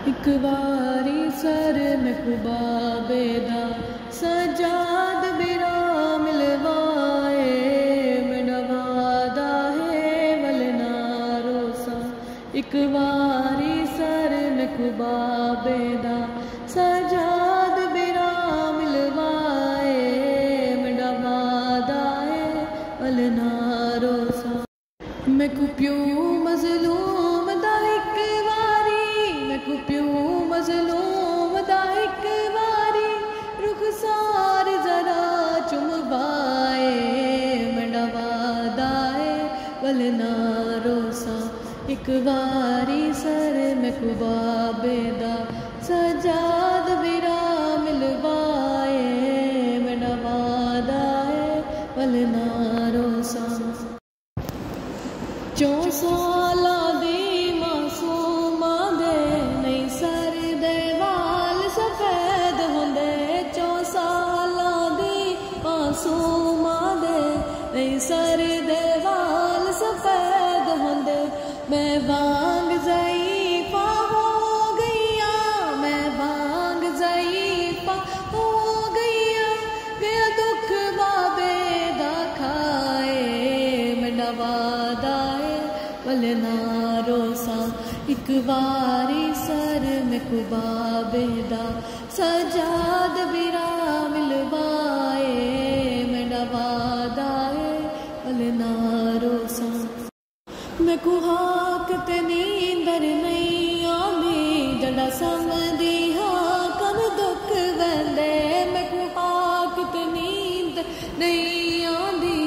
एक बारी सर में कुबाबे दा सजाद बिरा मिलवाए मेरा वादा है वलना रोसा। एक बारी सर में कुबाबे दा सजाद बिरा मिलवाए मेरा वादा है वलना रोसा। मैं कुप्यूं मजलूम दा एक बारी, मैं कुप्यूं मजलूम दा एक बारी रुखसार जरा चुमवाए मेरा वादा है वलना रोसा। एक बारी सर में कुबाबे दा सजाद बिरा मिलवाए मेरा वादा है वलना रोसा। 4 साला दी मासूमा दे नहीं सर दे वाल सफेद होंदे। 4 साला दी मासूमा दे नहीं सर दे वाल सफेद होंदे। मैं वांग ज़ईफ़ा हो गईया, मैं वांग ज़ईफ़ा हो गईया गया दुख बाबे दा खाए मेरा वादा है वलना रोसा। एक बारी सर में कुबाबे दा सजाद बिरा मिलवाए मेरा वादा है वलना रोसा। मैं कुहाक ते नींदर नहीं आंदी जड़ा समदी हाँ कम दुख वंदे। मैं कुहाक ते नींद नहीं आंदी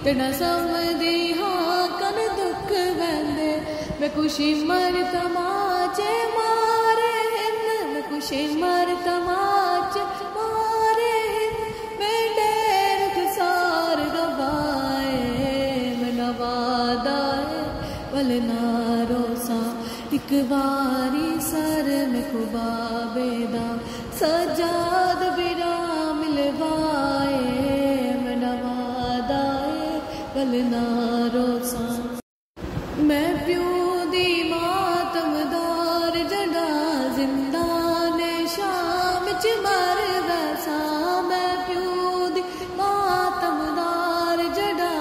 जड़ा समदी हाँ कम दुख वंदे। मैं खुशी मर तमाचे मारे हिन, मैं खुशी मर तमाचे मारे हिन। मैं डेर सार गवाए मेरा वादा है वलना रोसा। एक बारी सर में कुबाबे दा सजाद बिरा मिलवाए मेरा वादा है वलना रोसा। मैं प्यूं दी मातमदार जड़ा जिंदान शाम च मर वैसा। मैं प्यूं दी मातमदार जड़ा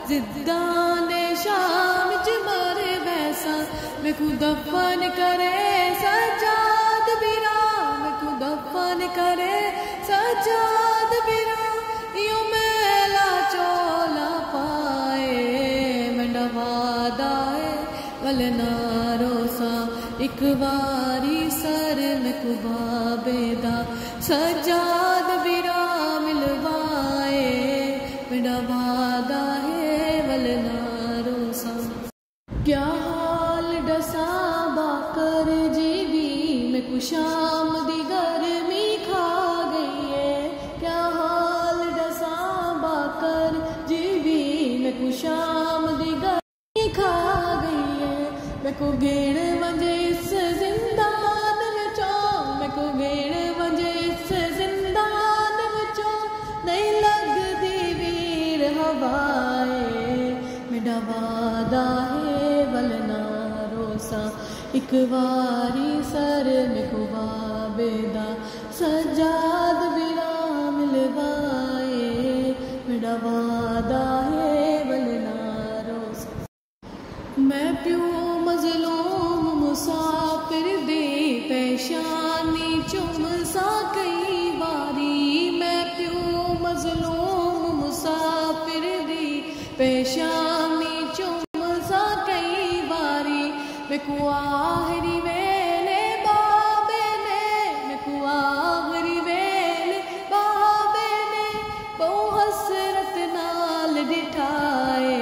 जिंदान शाम च मर वैसा। मैं को दफन करे सजाद बिरा, मैं को दफन करे सजाद बिरा यो मेला चोला पाए मेरा वादा है वलना रोसा। एक बारी सर में कुबाबे दा सजाद बिरा मिलवाए मेरा वादा है वलना रोसा। क्या हाल डसा बाकर जीवी मैं कुशाम दी गर्मी खा गई है। क्या हाल डसा बाकर जीवी मैं कुशाम दी गर्मी खा गई है। मैं को गेड़ वंजे इस जिंदान विचों, मैं को गेड़ वंजे इस जिंदान विचों नहीं लगदी वीर हवाए मेरा वादा है वलना रोसा। एक बारी सर में कुबाबे दा सजाद बिरा मिलवाए मेरा वादा है वलना रोसा। मैं प्यूं मजलूम मुसाफिर दे पेशानी चुम सा कई बारी। मैं प्यूं मजलूम मुसाफिर दे पेशानी चुम सा कई बारी। मैं को आखिरी वेले बाबे ने, मैं को आखिरी वेले बाबे ने बहु हसरत नाल दिठाए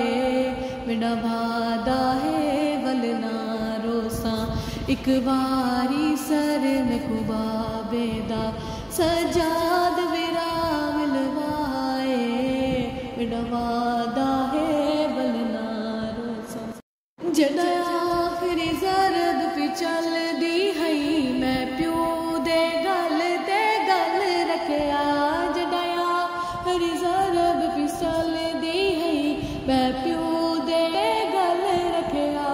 मेरा वादा है वलना रोसा। एक बारी सर में कुबाबे दा सजाद बिरा मिलवाए मेरा वादा है वलना रोसा। जड़ा आखिरी जरद पिचल दी है मैं प्यूं दे गल रखया। जड़ा आखिरी जरद पिचल दी है मैं प्यूं दे गल रखया।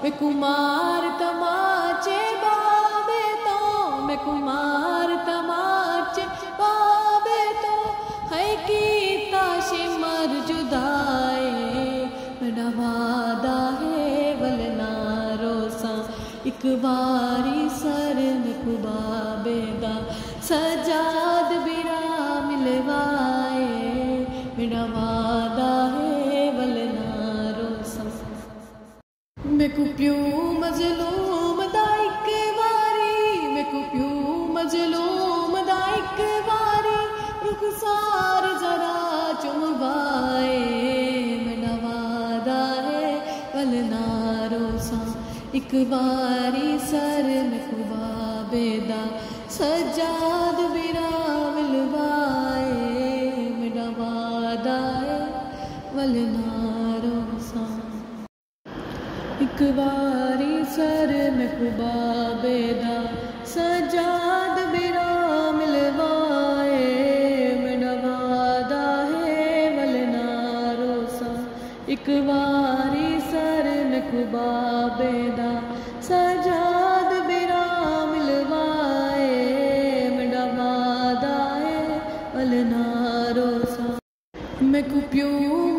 वे कुमार तमाचे बाबे तो एक बारी सर में कुबाबे दा सजाद बिरा मिलवाए मेरा वादा है वलना रोसा मैं कुप्यू मजलूम दा एक बारी मैं कुप्यू मजलूम दा एक बारी रुखसार जरा चुमवाए मेरा वादा है वलना रोसा एक बारी सर में कुबाबे दा सजाद बिरा मिलवाए मेरा वादा है वलना रोसा एक बारी सर में कुबाबे दा सजाद बिरा मिलवाए मेरा वादा है वलना रोसा एक बारी सर में कुबाबे दा सजाद बिरा मिलवाए मेरा वादा है वलना रोसा मैं कुप्यू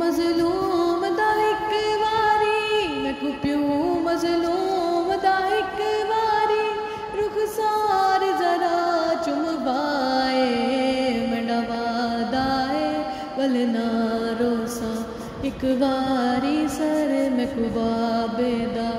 मजलूम दा एक बारी मैं कुप्यू मजलूम दा एक बारी रुखसार जरा चुमवाए मेरा वादा है वलना रोसा एक बारी सर में कुबाबे दा